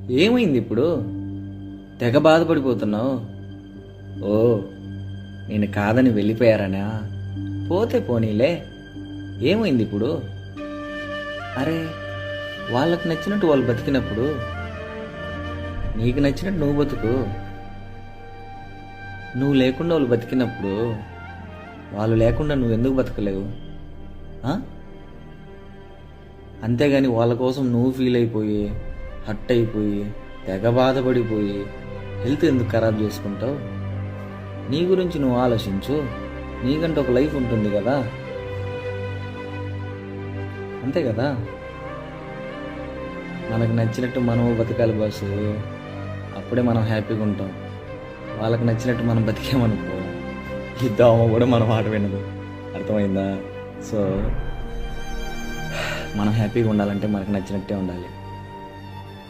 ఏమైంది ఇప్పుడు? తెగ బాధపడిపోతున్నావు. ఓ, నేను కాదని వెళ్ళిపోయారనా? పోతే పోనీలే, ఏమైంది ఇప్పుడు? అరే, వాళ్ళకి నచ్చినట్టు వాళ్ళు బతికినప్పుడు నీకు నచ్చినట్టు నువ్వు బతుకు. నువ్వు లేకుండా వాళ్ళు బతికినప్పుడు వాళ్ళు లేకుండా నువ్వు ఎందుకు బతకలేవు? ఆ? అంతేగాని వాళ్ళ కోసం నువ్వు ఫీల్ అయిపోయి, హర్ట్ అయిపోయి, తెగ బాధపడిపోయి హెల్త్ ఎందుకు ఖరాబ్ చేసుకుంటావు? నీ గురించి నువ్వు ఆలోచించు. నీకంటే ఒక లైఫ్ ఉంటుంది కదా, అంతే కదా? మనకు నచ్చినట్టు మనము బతకాలి బాసు. అప్పుడే మనం హ్యాపీగా ఉంటాం. వాళ్ళకి నచ్చినట్టు మనం బతికామనుకో, ఈ దోమ కూడా మన మాట వినదు. అర్థమైందా? సో మనం హ్యాపీగా ఉండాలంటే మనకు నచ్చినట్టే ఉండాలి.